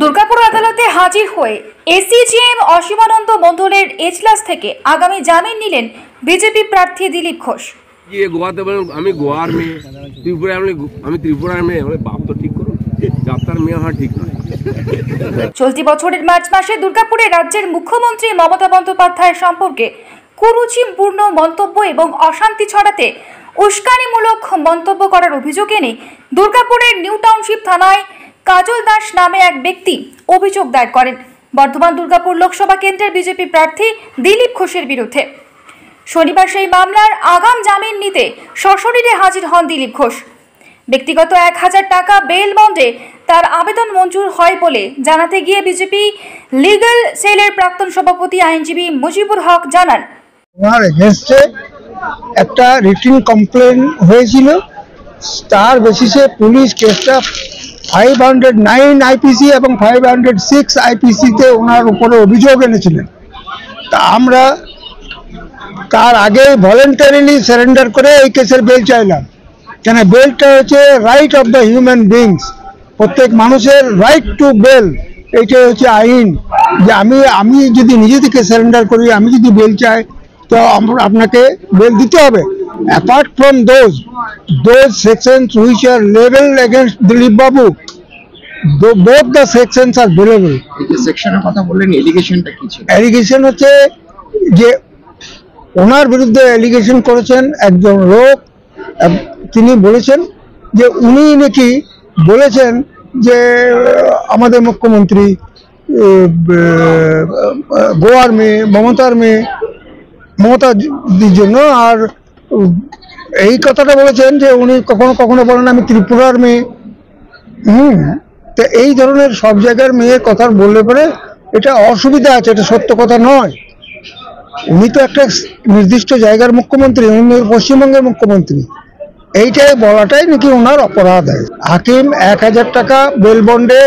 দুর্গাপুর আদালতে হাজির হয়ে এসিজিএম অসীমানন্দ মণ্ডলের এজলাস থেকে আগামী জামিন নিলেন বিজেপি প্রার্থী দিলীপ ঘোষ। ये गोवाते আমি গোয়ার মেয়ে, ত্রিপুরা আমি ত্রিপুরার মেয়ে, বাপ তো ঠিক করুন, যাত্রার মেয়ে হওয়া ঠিক নয়। চলতি বছরের মার্চ মাসে দুর্গাপুরে রাজ্যের মুখ্যমন্ত্রী মমতা বন্দ্যোপাধ্যায় সম্পর্কে কুরুচিপূর্ণ মন্তব্য এবং অশান্তি ছড়াতে উস্কানিমূলক মন্তব্য করার অভিযোগ এনে দুর্গাপুরের নিউ টাউনশিপ থানায় কাজল দাস নামে এক ব্যক্তি অভিযোগ দায়ের করেন বর্ধমান দুর্গাপুর লোকসভা কেন্দ্রের বিজেপি প্রার্থী দিলীপ ঘোষের বিরুদ্ধে। শনিবার সেই মামলার আগাম জামিন নিতে সশরীরে হাজির হন দিলীপ ঘোষ। ব্যক্তিগত 1000 টাকা বেল বন্ডে তার আবেদন মঞ্জুর হয় বলে জানাতে গিয়ে বিজেপি লিগ্যাল সেলের প্রাক্তন সভাপতি আইনজীবী মুজিবুর হক জানান, ওনার এগেইনস্টে একটা রিটেন কমপ্লেন হয়েছিল, তার বেসিসে পুলিশ কেসটা 509 আইপিসি এবং 506 আইপিসিতে ওনার উপরে অভিযোগ এনেছিলেন। তা আমরা তার আগে ভলেন্টারিলি সারেন্ডার করে এই কেসের বেল চাইলাম, কেন বেলটা হচ্ছে right of the human beings, প্রত্যেক মানুষের রাইট টু বেল, এইটা হচ্ছে আইন। যে আমি যদি নিজে থেকে সারেন্ডার করি, আমি যদি বেল চাই, তো আপনাকে বেল দিতে হবে। Apart from those sections which are levelled against Dilip Babu, both the sections are bearable. সেকশনের কথা বললেন, এলিগেশনটা কি ছিল? এলিগেশন হচ্ছে যে ওনার বিরুদ্ধে এলিগেশন করেছেন একজন লোক, তিনি বলেছেন যে উনি নাকি বলেছেন যে আমাদের মুখ্যমন্ত্রী গোয়ার মেয়ে, মমতাদির জন্য, আর এই কথাটা বলেছেন যে উনি কখনো কখনো বলেন আমি ত্রিপুরার মেয়ে। তো এই ধরনের সব জায়গার মেয়ের কথা বললে পরে এটা অসুবিধা আছে, এটা সত্য কথা নয়। উনি তো একটা নির্দিষ্ট জায়গার মুখ্যমন্ত্রী, উনি পশ্চিমবঙ্গের মুখ্যমন্ত্রী, এইটাই বলাটাই নাকি ওনার অপরাধ। হাকিম 1000 টাকা বেল বন্ডে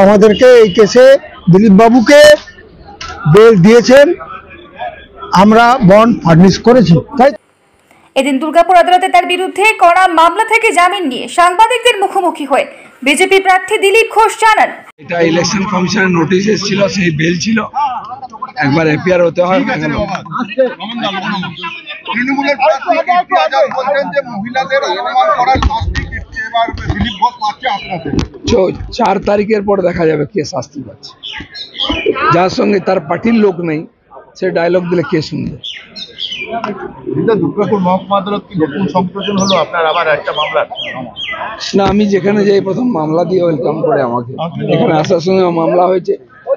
আমাদেরকে এই কেসে দিলীপ বাবুকে বেল দিয়েছেন, আমরা বন্ড ফার্নিশ করেছি। তাই এদিন দুর্গাপুর আদালতে তার বিরুদ্ধে করা মামলা থেকে জামিন নিয়ে সাংবাদিকদের মুখোমুখি হয়ে বিজেপি প্রার্থী দিলীপ ঘোষ জানান, এটা ইলেকশন কমিশনের নোটিশ এসেছিল, সেই বেল ছিল, একবার এপিআর হতে হয়। তৃণমূলের প্রার্থী কীর্তি আজাদ বলছেন যে মহিলাদের অপমান করার শাস্তি এবার দিলীপ ঘোষ পাচ্ছে আপনাদের। 4 তারিখের পর দেখা যাবে কে শাস্তি পাচ্ছে। যার সঙ্গে তার পার্টির লোক নেই, সে ডায়লগ দিলে কে শুনবে। দুর্গাপুর মহকুমা আদালত কি নতুন সংযোজন হলো আপনার আবার একটা মামলা? না, আমি যেখানে যাই প্রথম মামলা দিয়ে ওয়েলকাম করে আমাকে, এখানে আসার সঙ্গে মামলা হয়েছে।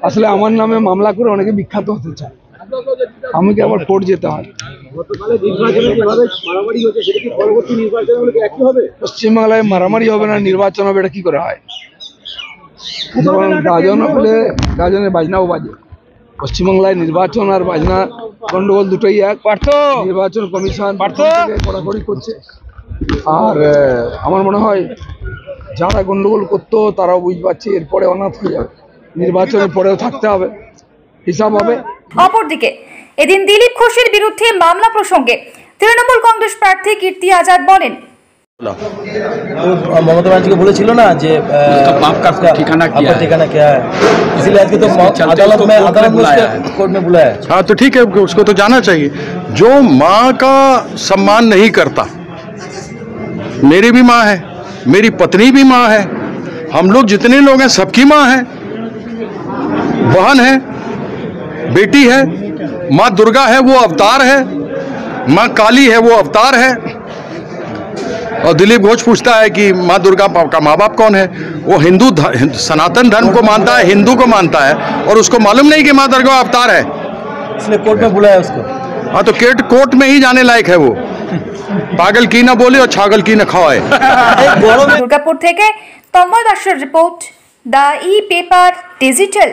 আসলে আমার নামে মামলা করে অনেকে বিখ্যাত হতে চায়, আমাকে আবার কোর্ট যেতে হয়। পশ্চিমবাংলায় মারামারি হবে না, নির্বাচন হবে, এটা কি করে হয়? গাজন হলে গাজনের বাজনাও বাজে। পশ্চিমবাংলায় নির্বাচন আর বাজনা গন্ডগোল দুটোই এক। নির্বাচন কমিশন কড়াকড়ি করছে, আর আমার মনে হয় যারা গন্ডগোল করতো তারাও বুঝতে পারছে এরপরে অনাথ হয়ে যাবে, নির্বাচনের পরেও থাকতে হবে, হিসাব হবে। অপরদিকে এদিন দিলীপ ঘোষের বিরুদ্ধে মামলা প্রসঙ্গে তৃণমূল কংগ্রেস প্রার্থী কীর্তি আজাদ বলেন, ममता बनर्जी को बोले ना जे आपका ठिकाना क्या है, इसलिए आज के तो अदालत में कोर्ट में बुलाया है। हाँ तो ठीक है, उसको तो जाना चाहिए। जो माँ का सम्मान नहीं करता, मेरी भी माँ है, मेरी पत्नी भी माँ है, हम लोग जितने लोग हैं सबकी माँ है, बहन है, बेटी है। माँ दुर्गा है वो अवतार है, माँ काली है वो अवतार है। और दिलीप घोष पूछता है कि माँ दुर्गा का माँ बाप कौन है? वो हिंदू सनातन धर्म को मानता है, हिंदू को मानता है, और उसको मालूम नहीं कि माँ दुर्गा अवतार है, इसलिए कोर्ट में बुलाया उसको। हाँ तो कोर्ट में ही जाने लायक है वो। पागल की ना बोले और छागल की ना खाए। দুর্গাপুর থেকে তন্ময় দাসের report, the e paper digital.